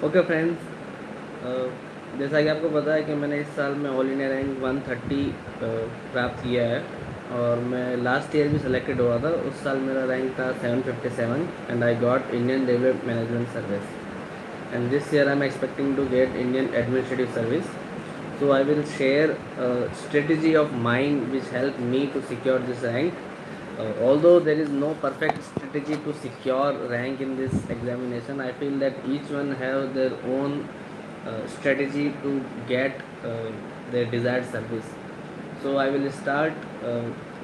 Okay friends, जैसा कि आपको पता है कि मैंने इस साल में ऑल इंडिया रैंक 130 प्राप्त किया है। और मैं लास्ट ईयर भी सिलेक्टेड हुआ था। उस साल मेरा रैंक था 757 and I got Indian Railway Management Service. And this year I am expecting to get Indian Administrative Service. So I will share a strategy of mine which helped me to secure this rank. Although there is no perfect strategy to secure rank in this examination, I feel that each one have their own strategy to get their desired service. So I will start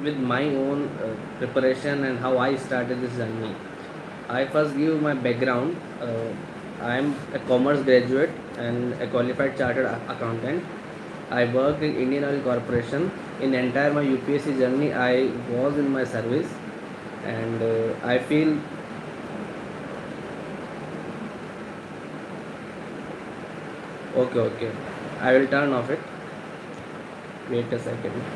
with my own preparation and how I started this journey. I first give my background. I am a commerce graduate and a qualified chartered accountant. I worked in Indian Oil Corporation. In entire my UPSC journey, I was in my service, and I feel okay. Okay, I will turn off it. Wait a second.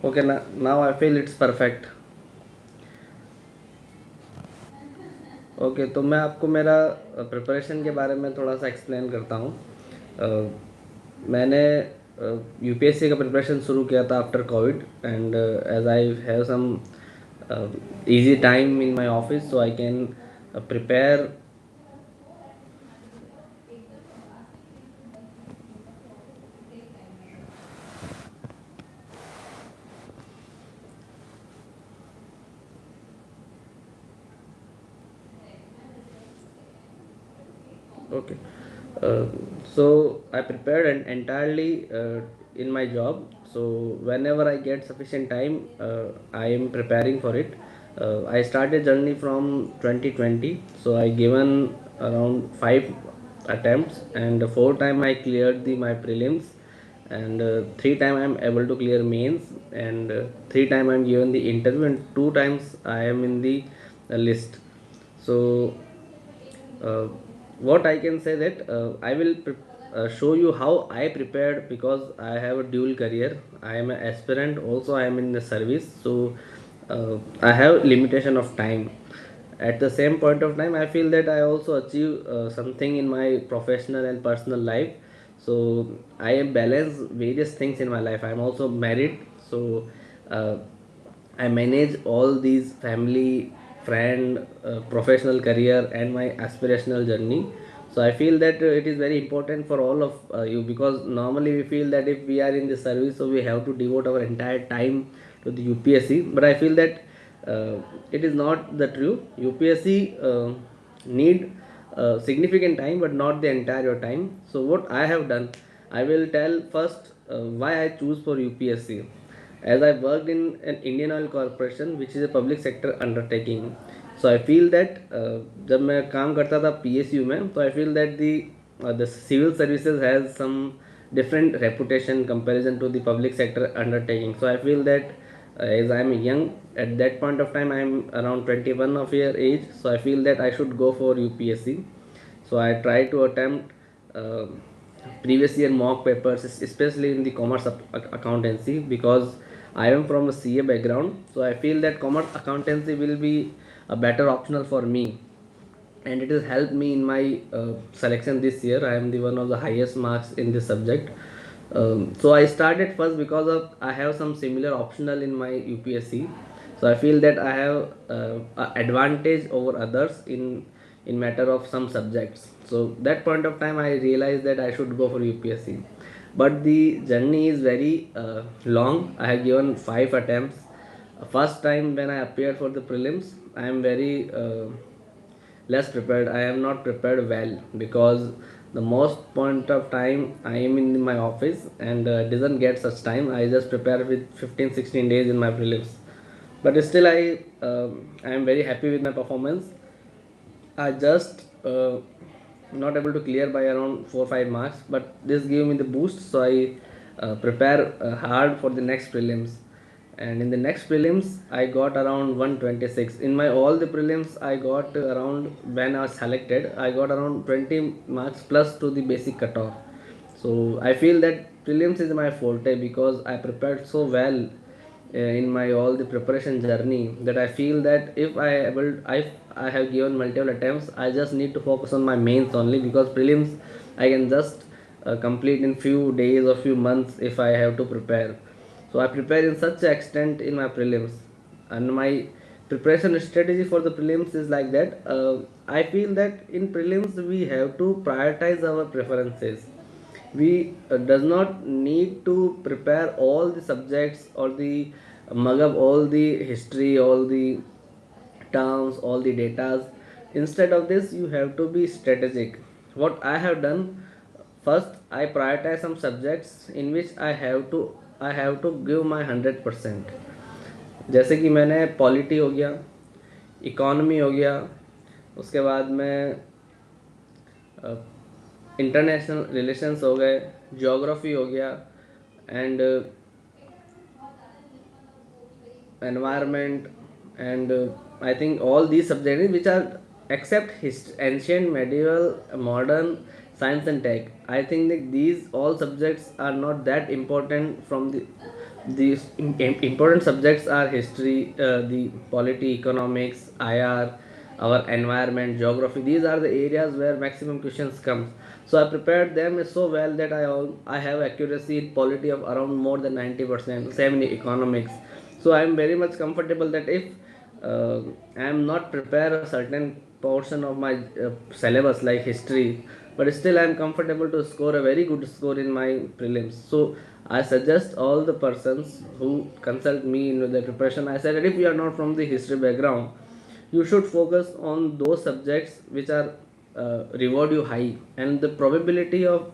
Okay, now I feel it's perfect. Okay, तो मैं आपको मेरा preparation के बारे में थोड़ा सा explain करता हूँ। मैंने यूपीएससी का प्रिपरेशन शुरू किया था after Covid, and as I have some easy time in my office, so I can prepare. Okay, uh, so I prepared entirely in my job. So whenever I get sufficient time, I am preparing for it. I started journey from 2020, so I given around 5 attempts, and 4 time I cleared the my prelims, and 3 time I am able to clear mains, and 3 time I am given the interview, and 2 times I am in the list. So uh, what I can say that I will show you how I prepared, because I have a dual career. I am an aspirant, also I am in the service. So I have limitation of time. At the same point of time, I feel that I also achieve something in my professional and personal life. So I am balance various things in my life. I am also married, so uh, I manage all these family, friend, professional career, and my aspirational journey. So I feel that it is very important for all of you, because normally we feel that if we are in the service, so we have to devote our entire time to the UPSC. But I feel that it is not the true. UPSC need significant time, but not the entire time. So what I have done, I will tell first why I choose for UPSC. As I worked in an Indian Oil Corporation, which is a public sector undertaking, so I feel that जब मैं काम करता था PSU में, तो I feel that the civil services has some different reputation comparison to the public sector undertaking. So I feel that as I am young at that point of time, I am around 21 of year age, so I feel that I should go for UPSC. So I try to attempt previous year mock papers, especially in the commerce accountancy, because I am from a CA background. So I feel that commerce accountancy will be a better optional for me, and it has helped me in my selection this year. I am the one of the highest marks in this subject. So I started first because of I have some similar optional in my UPSC. So I feel that I have a advantage over others in matter of some subjects. So that point of time I realized that I should go for UPSC. But the journey is very long. I have given 5 attempts. First time when I appeared for the prelims, I am very less prepared. I am not prepared well, because the most point of time I am in my office, and doesn't get such time. I just prepare with 15-16 days in my prelims. But still I am very happy with my performance. I just not able to clear by around 4 5 marks, but this gave me the boost. So I prepare hard for the next prelims, and in the next prelims I got around 126. In my all the prelims I got around, when I was selected I got around 20 marks plus to the basic cutoff. So I feel that prelims is my forte because I prepared so well in my all the preparation journey, that I feel that if I have given multiple attempts, I just need to focus on my mains only, because prelims I can just complete in few days or few months if I have to prepare. So I prepare in such extent in my prelims, and my preparation strategy for the prelims is like that. I feel that in prelims we have to prioritize our preferences. We does not need to prepare all the subjects or the mug up all the history, all the terms, all the datas. Instead of this, you have to be strategic. What I have done, first I prioritize some subjects in which I have to give my 100%. जैसे कि मैंने polity हो गया, economy हो गया, उसके बाद में इंटरनेशनल रिलेशंस हो गए, ज्योग्राफी हो गया, and environment, and I think all these subjects which are, except ancient, medieval, modern, science and tech, I think that these all subjects are not that important. From these important subjects are history, the polity, economics, IR, our environment, geography. These are the areas where maximum questions come. So I prepared them so well that I have accuracy in polity of around more than 90%. Same in economics. So I am very much comfortable that if I am not prepare a certain portion of my syllabus like history, but still I am comfortable to score a very good score in my prelims. So I suggest all the persons who consult me in the preparation, I said that if you are not from the history background, you should focus on those subjects which are reward you high, and the probability of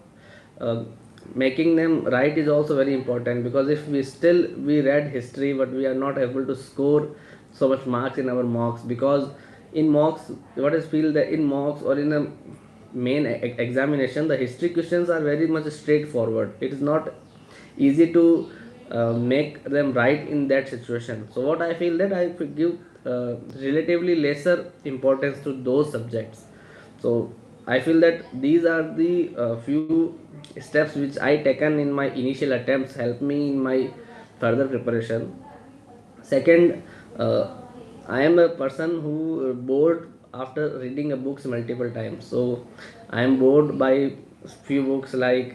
uh, making them right is also very important, because if we read history but we are not able to score so much marks in our mocks, because in mocks, what is feel that in mocks or in a main examination, the history questions are very much straightforward. It is not easy to make them right in that situation. So what I feel that I give relatively lesser importance to those subjects. So I feel that these are the few steps which I taken in my initial attempts help me in my further preparation. Second, I am a person who bored after reading a books multiple times. So I am bored by few books like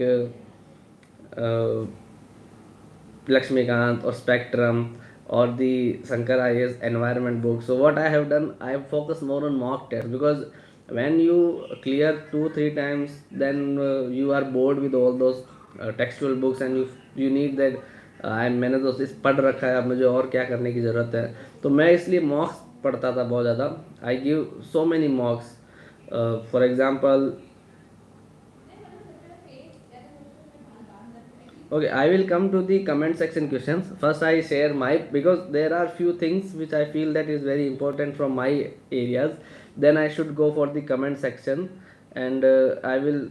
Lakshmikant or Spectrum or the Shankar IAS environment book. So what I have done, I have focused more on mock test, because when you clear 2 3 times, then you are bored with all those textual books, and you need that मैंने तो इस पढ़ रखा है, अब मुझे और क्या करने की ज़रूरत है. तो मैं इसलिए मॉक्स पढ़ता था बहुत ज़्यादा. I give so many मॉक्स. For example, okay, I will come to the comment section questions. First, I share my, because there are few things which I feel that is very important from my areas. Then I should go for the comment section, and I will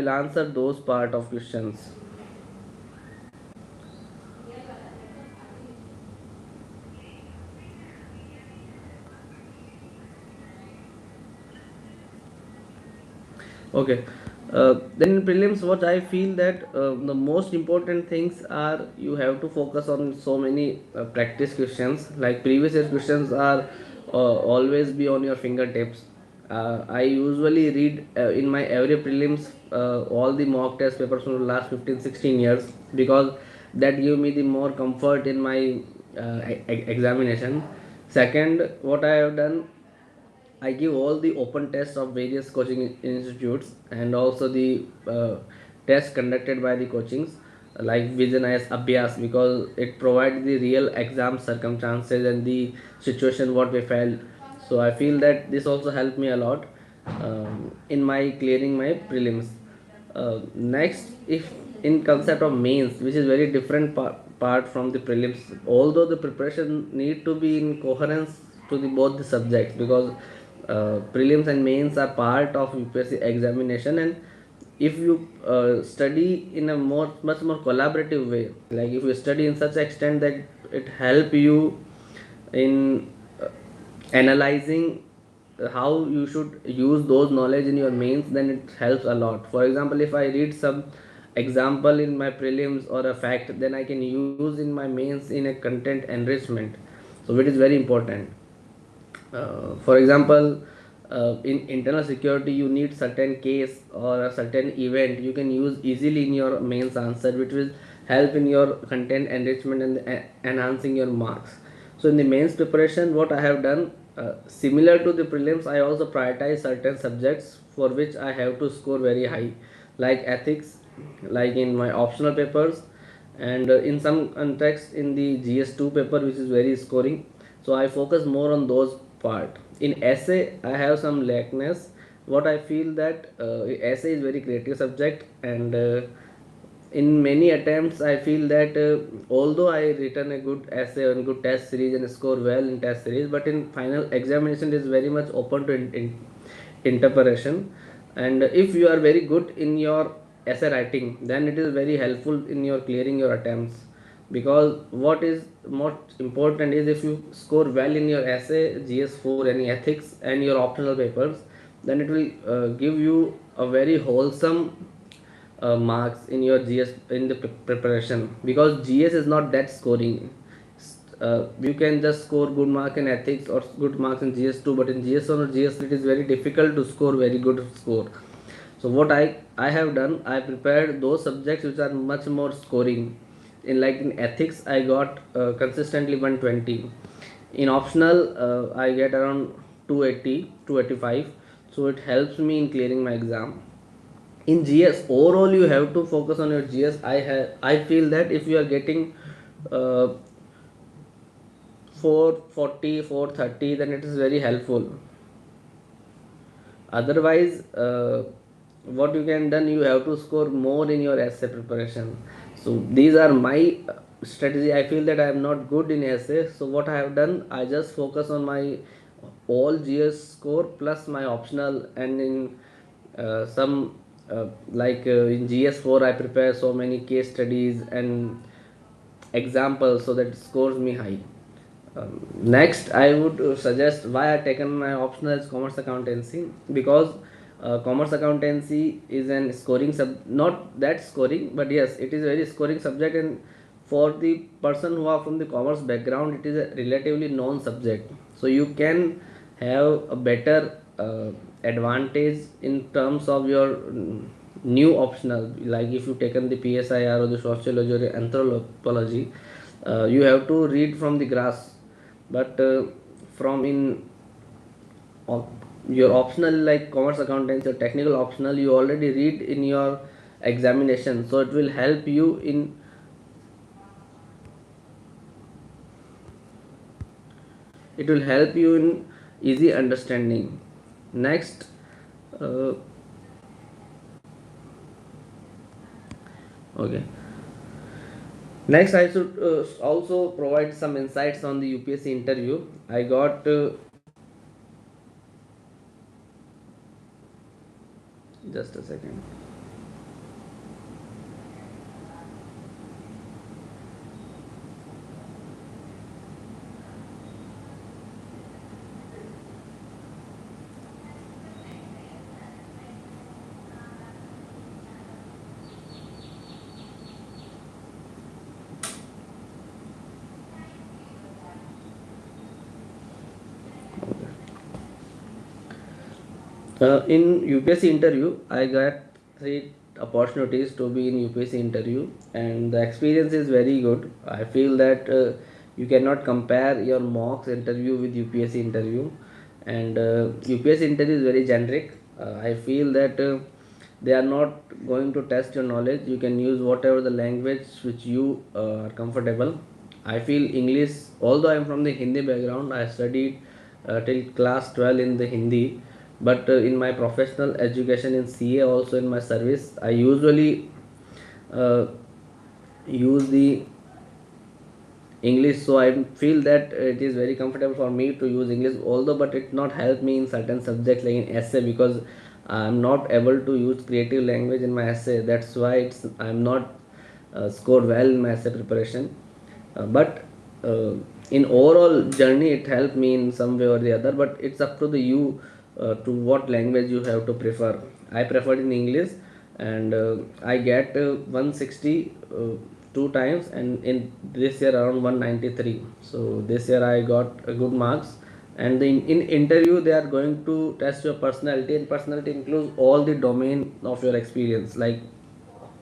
answer those part of questions. Okay. Then in prelims, what I feel that the most important things are, you have to focus on so many practice questions. Like previous year questions are always be on your fingertips. I usually read in my every prelims all the mock test papers from the last 15 16 years, because that give me the more comfort in my examination. Second, what I have done, I give all the open tests of various coaching institutes, and also the tests conducted by the coachings like Vision as Abhyas, because it provides the real exam circumstances and the situation what we felt. So I feel that this also helped me a lot in my clearing my prelims. Next, if in concept of mains, which is very different part from the prelims, although the preparation need to be in coherence to the both the subjects, because prelims and mains are part of UPSC examination, and if you study in a much more collaborative way, like if you study in such extent that it help you in analyzing how you should use those knowledge in your mains, then it helps a lot. For example, if I read some example in my prelims or a fact, then I can use in my mains in a content enrichment, so it is very important. For example, in internal security, you need certain case or a certain event you can use easily in your mains answer, which will help in your content enrichment and enhancing your marks. So in the mains preparation, what I have done, similar to the prelims, I also prioritize certain subjects for which I have to score very high, like ethics, like in my optional papers, and in some context in the GS2 paper, which is very scoring. So I focus more on those part. In essay, I have some lackness. What I feel that essay is very creative subject, and in many attempts I feel that although I written a good essay and good test series and score well in test series, but in final examination it is very much open to interpretation. And if you are very good in your essay writing, then it is very helpful in your clearing your attempts. Because what is most important is, if you score well in your essay, GS4, any ethics and your optional papers, then it will give you a very wholesome marks in your GS in the preparation. Because GS is not that scoring. You can just score good mark in ethics or good marks in GS2, but in GS1 or GS3 it is very difficult to score very good score. So what I have done, I prepared those subjects which are much more scoring. In like in ethics, I got consistently 120. In optional, I get around 280, 285. So it helps me in clearing my exam. In GS overall, you have to focus on your GS. I feel that if you are getting uh, 440, 430, then it is very helpful. Otherwise, what you can done, you have to score more in your essay preparation. So these are my strategy. I feel that I am not good in essay, so what I have done, I just focus on my all GS score plus my optional. And in some in GS4 I prepare so many case studies and examples, so that it scores me high. Next, I would suggest why I taken my optional as commerce accountancy. Because commerce accountancy is an scoring not that scoring, but yes, it is a very scoring subject. And for the person who are from the commerce background, it is a relatively known subject. So you can have a better advantage in terms of your new optional. Like if you taken the PSIR or the sociology or the anthropology, you have to read from the grass. But from in your optional like commerce accountancy or technical optional, you already read in your examination, so it will help you in easy understanding. Next, uh, okay, next I should also provide some insights on the UPSC interview. I got just a second. In UPSC interview, I got three opportunities to be in UPSC interview, and the experience is very good. I feel that you cannot compare your mocks interview with UPSC interview, and UPSC interview is very generic. I feel that they are not going to test your knowledge. You can use whatever the language which you are comfortable. I feel English, although I am from the Hindi background, I studied till class 12 in the Hindi. But in my professional education in CA, also in my service, I usually uh, use the English. So I feel that it is very comfortable for me to use English, although but it not help me in certain subjects like in essay. Because I'm not able to use creative language in my essay. That's why I'm not scored well in my essay preparation. But in overall journey, it helped me in some way or the other. But it's up to the you to what language you have to prefer. I preferred in English, and I get 160 two times, and in this year around 193. So this year I got good marks. And in interview they are going to test your personality, and personality includes all the domain of your experience, like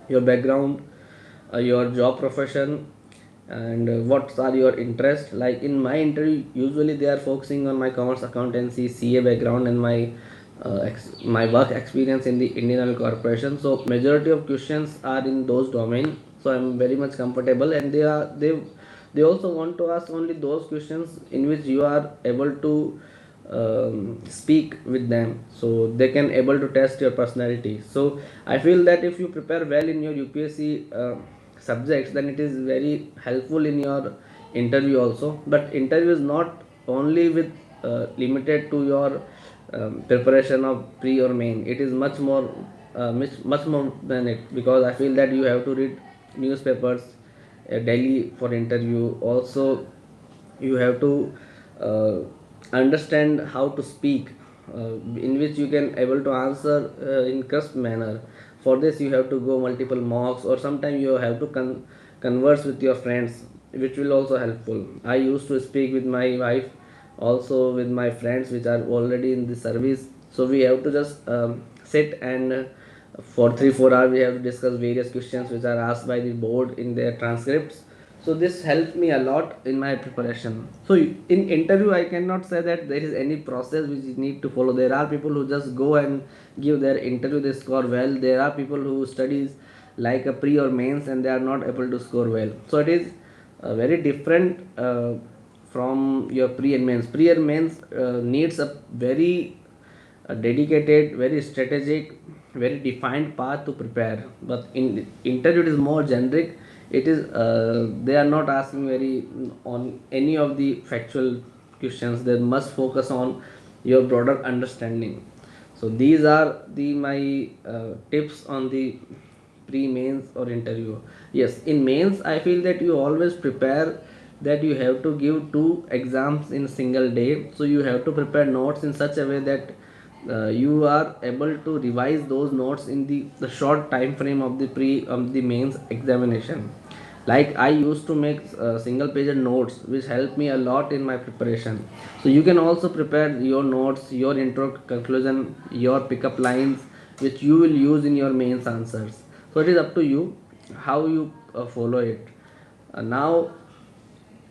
your background, your job profession, and what are your interests. Like in my interview, usually they are focusing on my commerce, accountancy, CA background, and my work experience in the Indian Oil Corporation. So majority of questions are in those domain. So I'm very much comfortable, and they also want to ask only those questions in which you are able to speak with them, so they can able to test your personality. So I feel that if you prepare well in your UPSC subjects, then it is very helpful in your interview also. But interview is not only with limited to your preparation of pre or main. It is much more than it, because I feel that you have to read newspapers daily for interview. Also you have to uh, understand how to speak, in which you can able to answer in crisp manner. For this you have to go multiple mocks, or sometimes you have to converse with your friends, which will also helpful. I used to speak with my wife, also with my friends which are already in the service. So we have to just sit, and for 3 4 hours we have to discuss various questions which are asked by the board in their transcripts. So this helped me a lot in my preparation. So in interview I cannot say that there is any process which you need to follow. There are people who just go and give their interview, they score well. There are people who studies like a pre or mains, and they are not able to score well. So it is very different from your pre and mains. Pre and mains needs a very dedicated, very strategic, very defined path to prepare. But in interview it is more generic. It is they are not asking very on any of the factual questions. They must focus on your broader understanding. So these are the my tips on the pre mains or interview. Yes, in mains I feel that you always prepare that you have to give two exams in single day. So you have to prepare notes in such a way that you are able to revise those notes in the short time frame of the pre the mains examination. Like I used to make single page notes which helped me a lot in my preparation. So you can also prepare your notes, your intro, conclusion, your pickup lines, which you will use in your mains answers. So it is up to you how you follow it. Now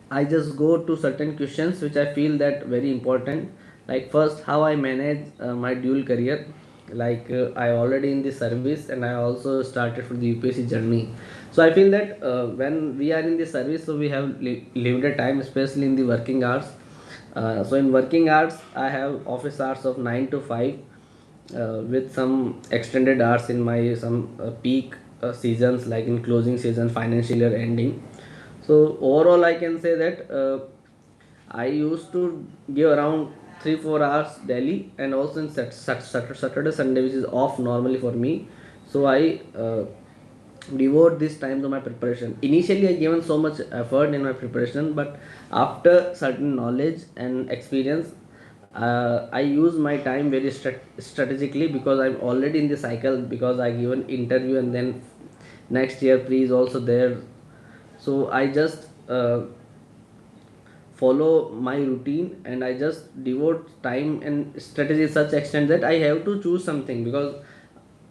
I just go to certain questions which I feel that very important. Like first, how I manage my dual career. Like I already in the service, and I also started from the UPSC journey. So I feel that when we are in the service, so we have limited time, especially in the working hours. So in working hours, I have office hours of 9 to 5, with some extended hours in my some peak seasons, like in closing season, financial year ending. So overall I can say that I used to give around 3 4 hours daily, and also in Saturday Sunday, which is off normally for me. So I devote this time to my preparation. Initially I given so much effort in my preparation, but after certain knowledge and experience, I use my time very strategically, because I'm already in the cycle, because I given interview, and then next year pre is also there. So I just follow my routine, and I just devote time and strategy such extent that I have to choose something, because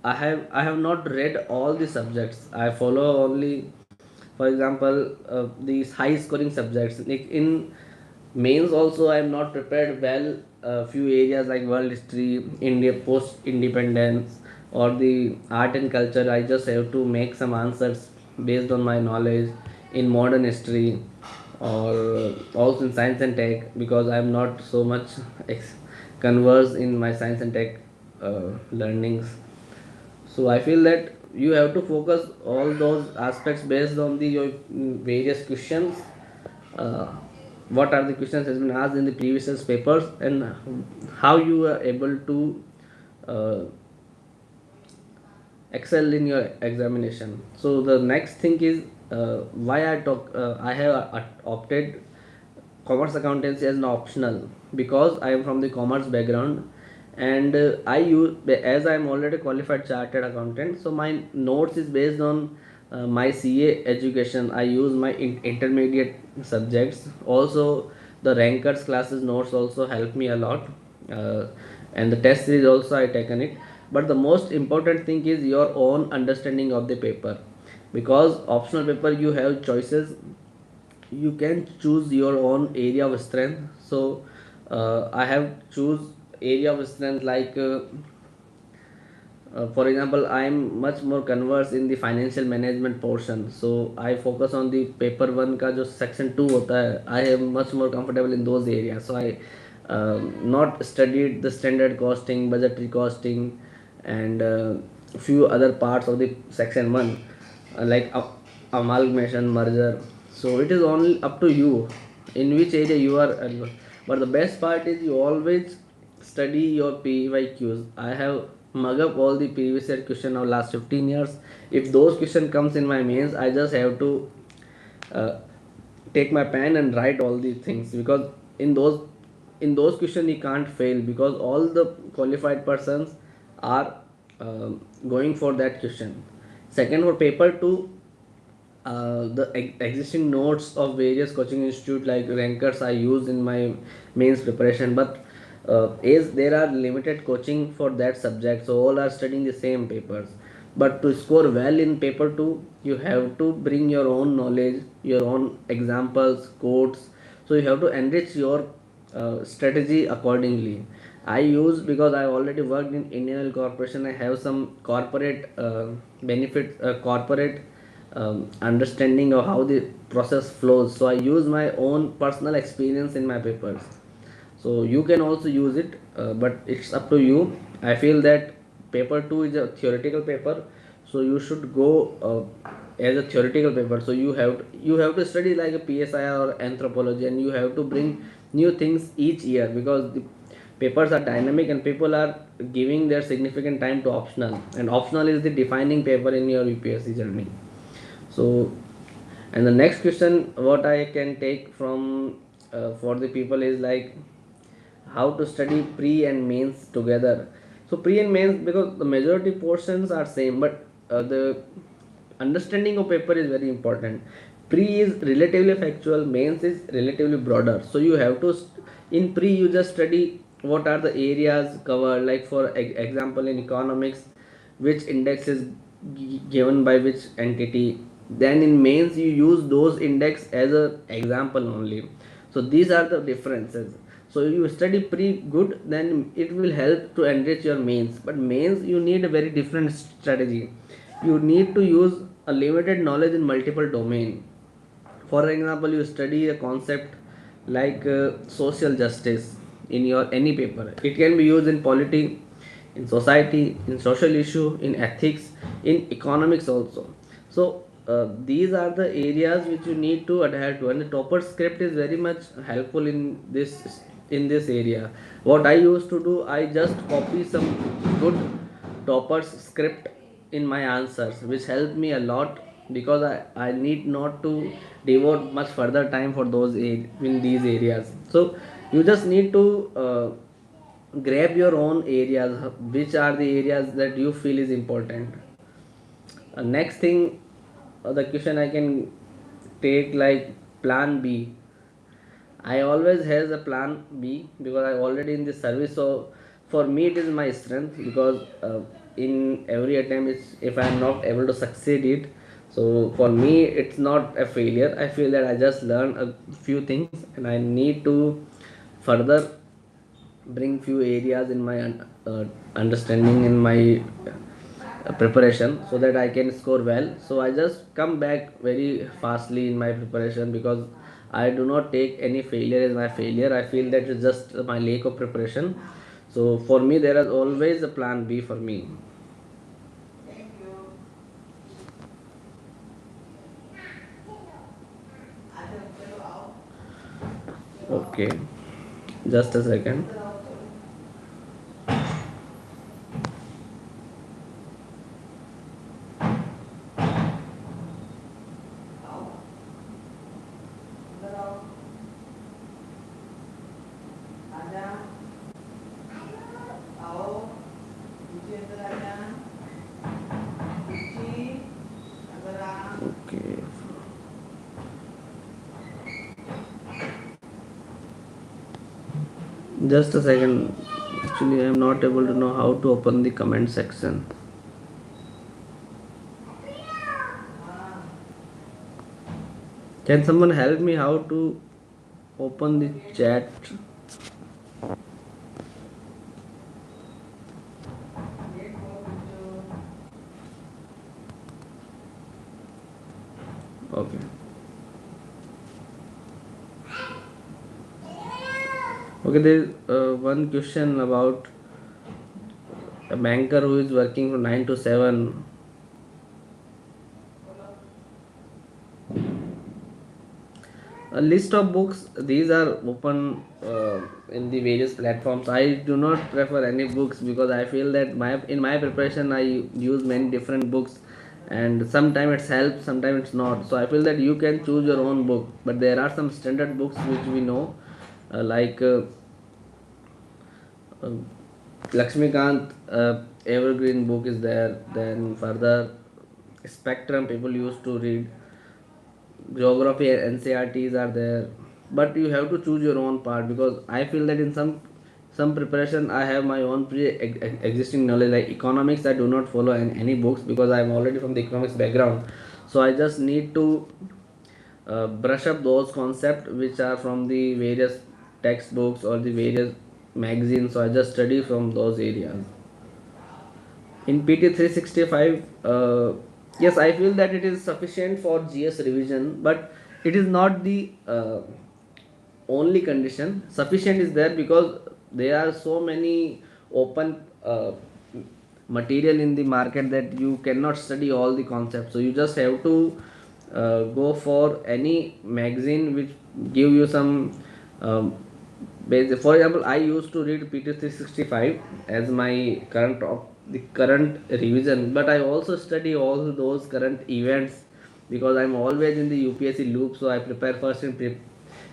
I have not read all the subjects. I follow only, for example, these high scoring subjects. Like in mains also I am not prepared well. A few areas like world history, India post independence, or the art and culture, I just have to make some answers based on my knowledge in modern history, or also in science and tech, because I am not so much conversed in my science and tech learnings. So I feel that you have to focus all those aspects based on the your various questions. Uh, what are the questions has been asked in the previous papers, and how you are able to uh, excel in your examination. So the next thing is why I have opted commerce accountancy as an optional, because I am from the commerce background, and I use, as I am already qualified chartered accountant, so my notes is based on my CA education. I use my intermediate subjects also. The rankers classes notes also help me a lot, uh, and the test series also I taken it. But the most important thing is your own understanding of the paper, because optional paper you have choices, you can choose your own area of strength. So I have choose area of strength like for example, I am much more conversed in the financial management portion, so I focus on the paper one का जो section 2 होता है. I am much more comfortable in those areas, so I not studied the standard costing, budgetary costing, and few other parts of the section 1, like amalgamation, merger. So it is only up to you in which area you are. But the best part is you always study your PYQs. I have mug up all the previous year question of last 15 years. If those question comes in my mains, I just have to uh, take my pen and write all these things, because in those in those questions you can't fail, because all the qualified persons are going for that question. Second, for paper 2, the existing notes of various coaching institute like rankers I use in my mains preparation. But as there are limited coaching for that subject, so all are studying the same papers. But to score well in paper 2, you have to bring your own knowledge, your own examples, quotes. So you have to enrich your strategy accordingly. I use, because I already worked in Indian Oil Corporation, I have some corporate benefits, corporate understanding of how the process flows. So I use my own personal experience in my papers. So you can also use it, but it's up to you. I feel that paper 2 is a theoretical paper, so you should go as a theoretical paper. So you have to study like a PSI or anthropology, and you have to bring new things each year, because the papers are dynamic and people are giving their significant time to optional, and optional is the defining paper in your UPSC journey. So, and the next question what I can take from for the people is like how to study pre and mains together. So pre and mains, because the majority portions are same, but the understanding of paper is very important. Pre is relatively factual, mains is relatively broader. So you have to in pre you just study what are the areas covered, like for example in economics, which index is given by which entity. Then in mains you use those index as a example only. So these are the differences. So you study pre good, then it will help to enrich your mains. But mains you need a very different strategy. You need to use a limited knowledge in multiple domain. For example, you study a concept like social justice in your any paper. It can be used in polity, in society, in social issue, in ethics, in economics also. So these are the areas which you need to adhere to, and the topper script is very much helpful in this area. What I used to do, I just copy some good toppers script in my answers, which helped me a lot, because I need not to devote much further time for in these areas. So you just need to grab your own areas, which are the areas that you feel is important. Next thing, the question I can take like plan B. I always has a plan B, because I already in the service. So for me it is my strength, because in every attempt it's, if I am not able to succeed it, so for me it's not a failure. I feel that I just learn a few things, and I need to further bring few areas in my understanding in my preparation, so that I can score well. So I just come back very fastly in my preparation, because I do not take any failure as my failure. I feel that it's just my lack of preparation. So for me there is always a plan B for me. Okay, just a second. Just a second. Actually, I am not able to know how to open the comment section. Can someone help me how to open the chat? Okay. Okay, there is one question about a banker who is working from 9 to 7. A list of books, these are open in the various platforms. I do not prefer any books because I feel that in my preparation I use many different books, and sometimes it's helps, sometimes it's not. So I feel that you can choose your own book, but there are some standard books which we know, like uh, Lakshmikant evergreen book is there. Then further spectrum people used to read, geography and ncrts are there, but you have to choose your own part, because I feel that in some preparation I have my own existing knowledge. Like economics, I do not follow any books because I am already from the economics background. So I just need to brush up those concepts which are from the various textbooks or the various magazines. So I just study from those areas. In PT 365, yes, I feel that it is sufficient for GS revision, but it is not the only condition. Sufficient is there because there are so many open material in the market that you cannot study all the concepts. So you just have to go for any magazine which give you some for example, I used to read PT 365 as my the current revision, but I also study all those current events because I'm always in the UPSC loop. So I prepare first in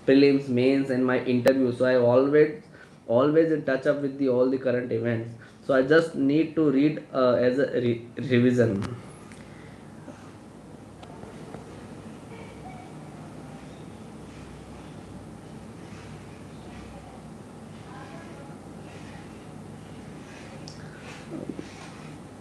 prelims, mains, and my interview. So I always in touch up with the all the current events. So I just need to read as a revision.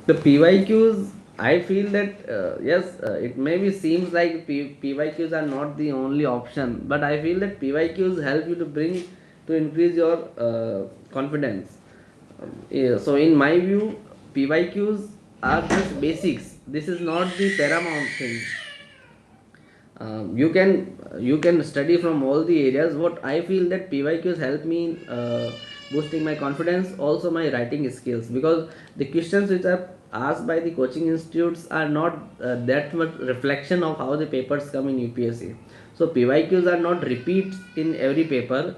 The PYQs, I feel that yes, it maybe seems like PYQs are not the only option, but I feel that PYQs help you to increase your confidence. Yeah, so in my view, PYQs are just basics. This is not the paramount thing. You can study from all the areas. What I feel that PYQs help me in boosting my confidence, also my writing skills, because the questions which are asked by the coaching institutes are not that much reflection of how the papers come in UPSC. So PYQs are not repeats in every paper.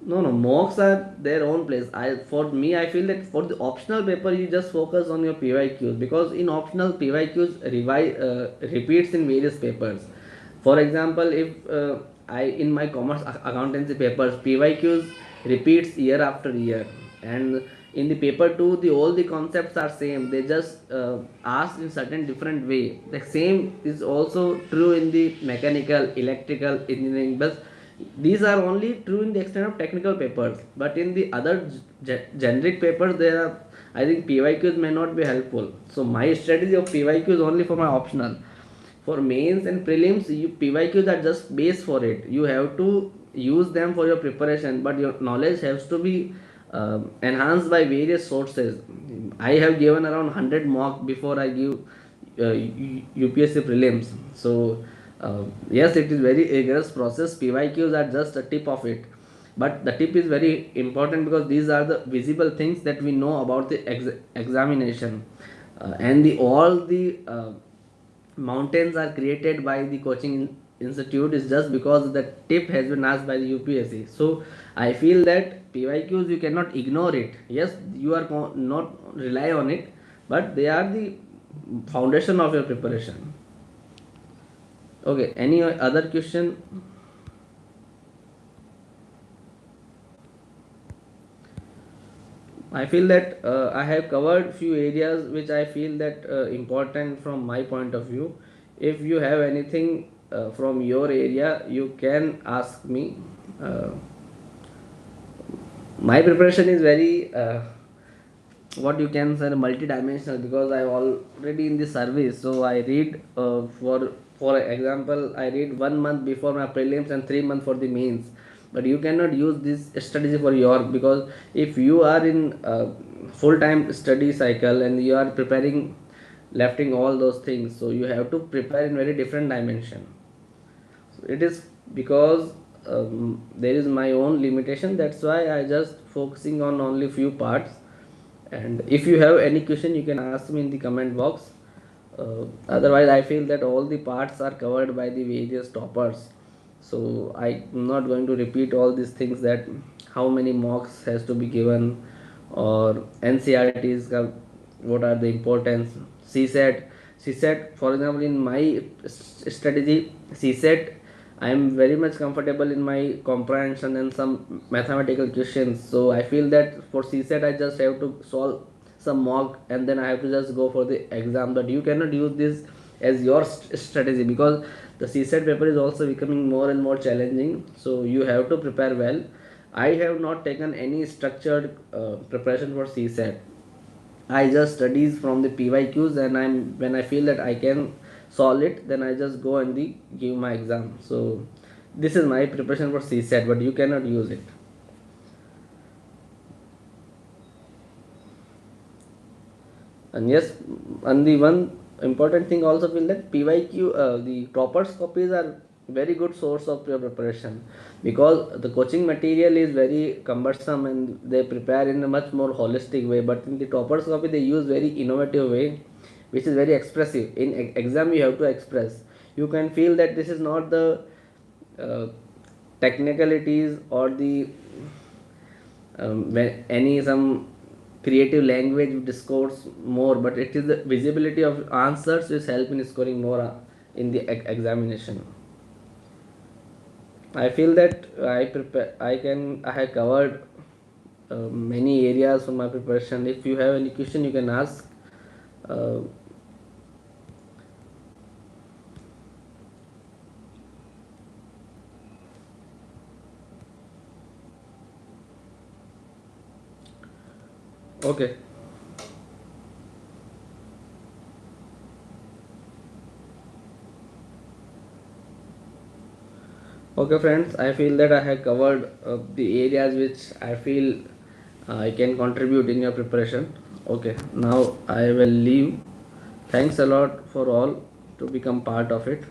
No, no, mocks are their own place. For me, I feel that for the optional paper, you just focus on your PYQs, because in optional PYQs repeats in various papers. For example, if I in my commerce accountancy papers, PYQs repeats year after year, and in the paper two, the all the concepts are same. They just asked in certain different way. The same is also true in the mechanical, electrical, engineering, but these are only true in the extent of technical papers, but in the other generic papers there are, I think PYQs may not be helpful. So my strategy of PYQ is only for my optional. For mains and prelims, PYQs are just base for it. You have to use them for your preparation, but your knowledge has to be enhanced by various sources. I have given around 100 mock before I give UPSC prelims. So yes, it is very rigorous process. PYQs are just a tip of it, but the tip is very important because these are the visible things that we know about the examination, and the all the mountains are created by the coaching institute is just because the tip has been asked by the UPSC. So I feel that PYQs you cannot ignore it. Yes, you are not rely on it, but they are the foundation of your preparation. Okay, any other question? I feel that I have covered few areas which I feel that important from my point of view. If you have anything from your area, you can ask me. uh, my preparation is very what you can say multi-dimensional, because I already in the service. So I read for example, I read 1 month before my prelims and 3 months for the mains. But you cannot use this strategy for your, because if you are in full-time study cycle and you are preparing, lefting all those things, so you have to prepare in very different dimension. So it is because there is my own limitation, that's why I just focusing on only few parts. And if you have any question, you can ask me in the comment box. Otherwise, I feel that all the parts are covered by the various toppers, so I'm not going to repeat all these things, that how many mocks has to be given, or NCRTs what are the importance, CSET. CSET, for example, in my strategy, CSET, I am very much comfortable in my comprehension and some mathematical questions. So I feel that for CSET, I just have to solve some mock and then I have to just go for the exam. But you cannot use this as your strategy, because the CSET paper is also becoming more and more challenging. So you have to prepare well. I have not taken any structured preparation for CSET. I just studies from the PYQs, and when I feel that I can solve it, then I just go and give my exam. So this is my preparation for CSET, but you cannot use it. And yes, and the one important thing also feel that PYQ, the toppers copies are very good source of your preparation, because the coaching material is very cumbersome and they prepare in a much more holistic way. But in the toppers copy, they use very innovative way, which is very expressive. In exam, you have to express. You can feel that this is not the uh, technicalities or the when any some creative language discourse more, but it is the visibility of answers which help in scoring more in the examination. I feel that I have covered many areas for my preparation. If you have any question, you can ask. uh, okay. Okay, friends, I feel that I have covered the areas which I feel I can contribute in your preparation. Okay, now I will leave. Thanks a lot for all to become part of it.